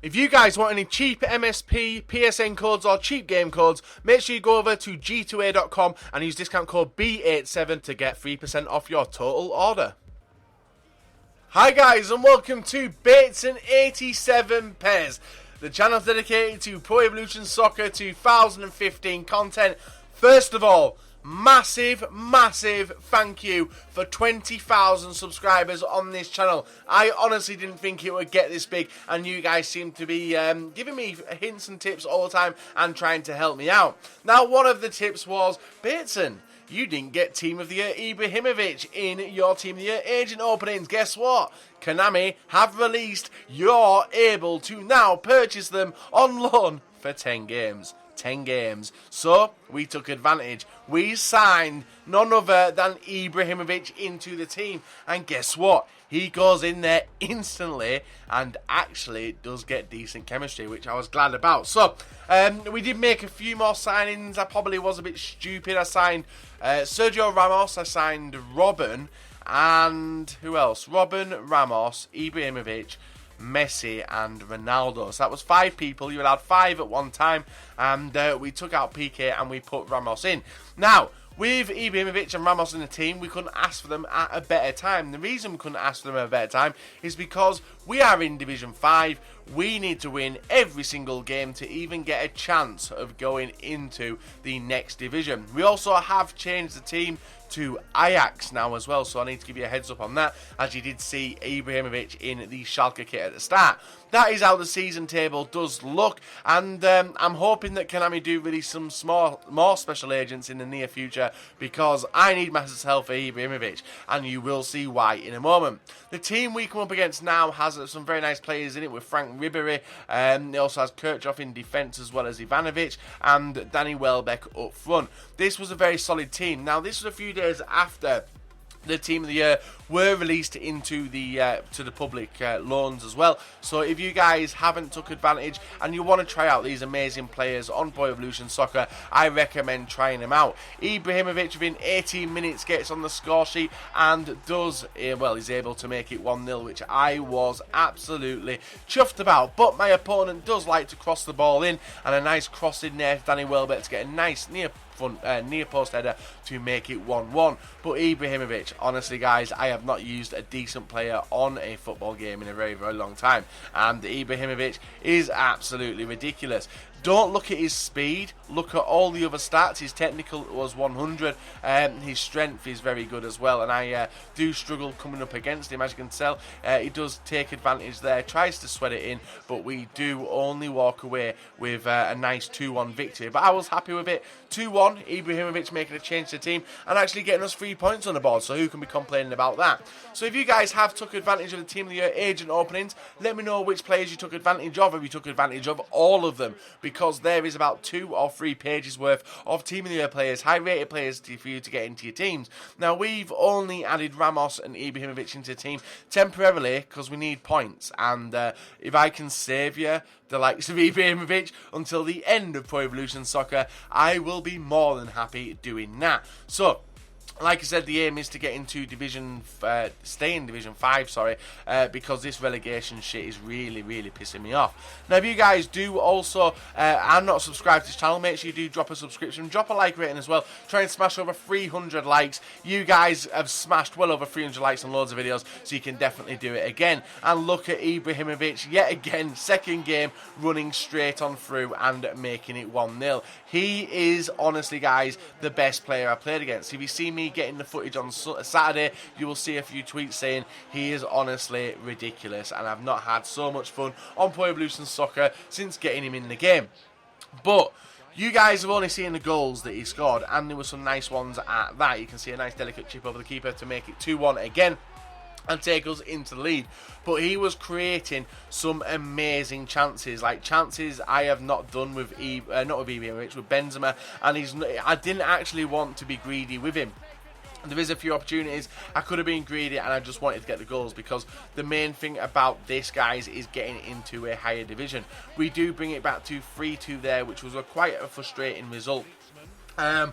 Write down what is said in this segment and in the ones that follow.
If you guys want any cheap MSP, PSN codes or cheap game codes, make sure you go over to g2a.com and use discount code B87 to get 3% off your total order. Hi guys and welcome to Bateson87 PES, the channel dedicated to Pro Evolution Soccer 2015 content. First of all, massive thank you for 20,000 subscribers on this channel. I honestly didn't think it would get this big, and you guys seem to be giving me hints and tips all the time and trying to help me out. Now, one of the tips was, Bateson, you didn't get Team of the Year Ibrahimovic in your Team of the Year agent openings. Guess what? Konami have released, you're able to now purchase them on loan for 10 games. 10 games. So we took advantage. We signed none other than Ibrahimovic into the team, and guess what? He goes in there instantly and actually does get decent chemistry, which I was glad about. So we did make a few more signings. I probably was a bit stupid. I signed Sergio Ramos, I signed Robin, and who else? Robin, Ramos, Ibrahimovic, Messi and Ronaldo. So that was 5 people. You allowed 5 at one time, and we took out PK and we put Ramos in. Now, with Ibrahimovic and Ramos in the team, we couldn't ask for them at a better time. The reason we couldn't ask for them at a better time is because we are in Division 5. We need to win every single game to even get a chance of going into the next division. We also have changed the team to Ajax now as well, so I need to give you a heads up on that, as you did see Ibrahimovic in the Schalke kit at the start. That is how the season table does look, and I'm hoping that Konami do release some more special agents in the near future, because I need massive help for Ibrahimovic, and you will see why in a moment. The team we come up against now has some very nice players in it, with Frank Ribery. It also has Kirchhoff in defence as well as Ivanovic, and Danny Welbeck up front. This was a very solid team. Now, this was a few days after the Team of the Year were released into the to the public loans as well. So if you guys haven't took advantage and you want to try out these amazing players on Pro Evolution Soccer, I recommend trying them out. Ibrahimovic within 18 minutes gets on the score sheet and does, well, he's able to make it 1-0, which I was absolutely chuffed about. But my opponent does like to cross the ball in, and a nice cross in there for Danny Welbeck to get a nice near post header to make it 1-1. But Ibrahimovic, honestly guys, I have not used a decent player on a football game in a very long time, and Ibrahimovic is absolutely ridiculous. Don't look at his speed, look at all the other stats. His technical was 100, his strength is very good as well, and I do struggle coming up against him. As you can tell, he does take advantage there, tries to sweat it in, but we do only walk away with a nice 2-1 victory. But I was happy with it. 2-1, Ibrahimovic making a change to the team and actually getting us 3 points on the board, so who can be complaining about that? So if you guys have took advantage of the Team of the Year agent openings, let me know which players you took advantage of, if you took advantage of all of them, because there is about 2 or 3 pages worth of Team of the Year players, high rated players for you to get into your teams. Now, we've only added Ramos and Ibrahimovic into the team temporarily because we need points, and if I can save you the likes of Ibrahimovic until the end of Pro Evolution Soccer, I will be more than happy doing that. So, like I said, the aim is to get into stay in Division 5, sorry, because this relegation shit is really pissing me off. Now, if you guys do also are not subscribed to this channel, make sure you do drop a subscription, drop a like rating as well. Try and smash over 300 likes. You guys have smashed well over 300 likes on loads of videos, so you can definitely do it again. And look at Ibrahimovic, yet again, second game, running straight on through and making it 1-0. He is, honestly, guys, the best player I played against. If you see me getting the footage on Saturday, you will see a few tweets saying he is honestly ridiculous, and I've not had so much fun on Pro Evolution Soccer since getting him in the game. But you guys have only seen the goals that he scored, and there were some nice ones at that. You can see a nice delicate chip over the keeper to make it 2-1 again and take us into the lead. But he was creating some amazing chances, like chances I have not done with Ibrahimovic, with Benzema, and I didn't actually want to be greedy with him. There is a few opportunities I could have been greedy, and I just wanted to get the goals, because the main thing about this, guys, is getting into a higher division. We do bring it back to 3-2 there, which was quite a frustrating result. And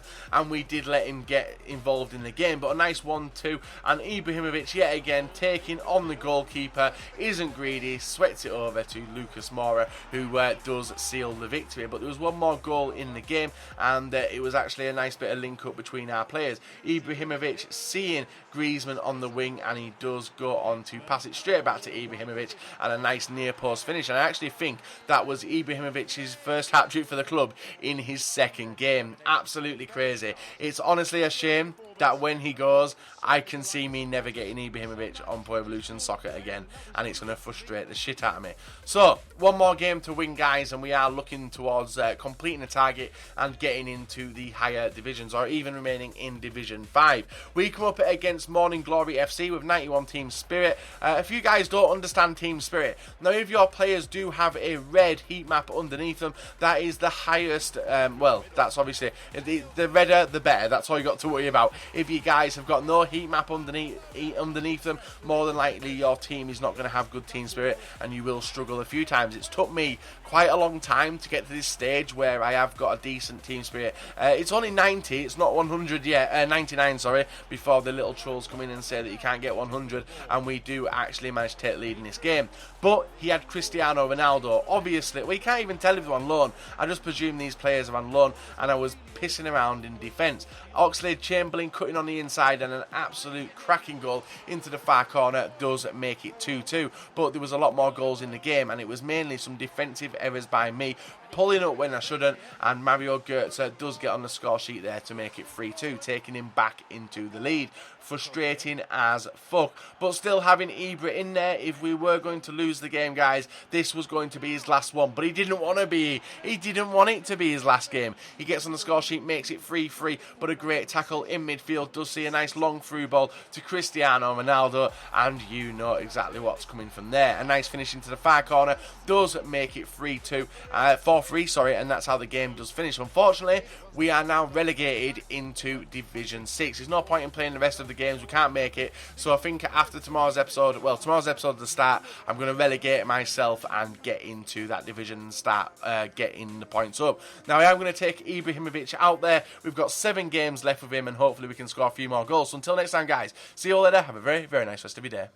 we did let him get involved in the game, but a nice 1-2, and Ibrahimovic yet again taking on the goalkeeper, isn't greedy, sweats it over to Lucas Moura, who does seal the victory. But there was one more goal in the game, and it was actually a nice bit of link up between our players. Ibrahimovic seeing Griezmann on the wing, and he does go on to pass it straight back to Ibrahimovic, and a nice near post finish. And I actually think that was Ibrahimovic's first hat-trick for the club in his second game. Absolutely crazy. It's honestly a shame that when he goes, I can see me never getting Ibrahimovic on Pro Evolution Soccer again, and it's going to frustrate the shit out of me. So, one more game to win, guys, and we are looking towards completing the target and getting into the higher divisions, or even remaining in Division 5. We come up against Morning Glory FC with 91 Team Spirit. If you guys don't understand Team Spirit, now if your players do have a red heat map underneath them, that is the highest, well, that's obviously, the redder the better, that's all you got to worry about. If you guys have got no heat map underneath them, more than likely your team is not going to have good team spirit, and you will struggle a few times. It's took me quite a long time to get to this stage where I have got a decent team spirit. It's only 90, it's not 100 yet, 99 sorry, before the little trolls come in and say that you can't get 100, and we do actually manage to take the lead in this game. But he had Cristiano Ronaldo, obviously. We can't even tell if they're on loan. I just presume these players are on loan, and I was pissing around in defence. Oxlade-Chamberlain cutting on the inside, and an absolute cracking goal into the far corner does make it 2-2. But there was a lot more goals in the game, and it was mainly some defensive errors by me, pulling up when I shouldn't, and Mario Götze does get on the score sheet there to make it 3-2, taking him back into the lead. Frustrating as fuck, but still having Ibra in there. If we were going to lose the game, guys, this was going to be his last one, but he didn't want to be. He didn't want it to be his last game. He gets on the score sheet, makes it 3-3, but a great tackle in midfield does see a nice long through ball to Cristiano Ronaldo, and you know exactly what's coming from there. A nice finish into the far corner does make it 4-3, sorry, and that's how the game does finish. Unfortunately, we are now relegated into Division 6. There's no point in playing the rest of the games. We can't make it. So I think after tomorrow's episode, well, tomorrow's episode at the start, I'm going to relegate myself and get into that division and start getting the points up. Now, I am going to take Ibrahimovic out there. We've got 7 games left with him, and hopefully we can score a few more goals. So until next time, guys, see you all later. Have a very, very nice rest of your day.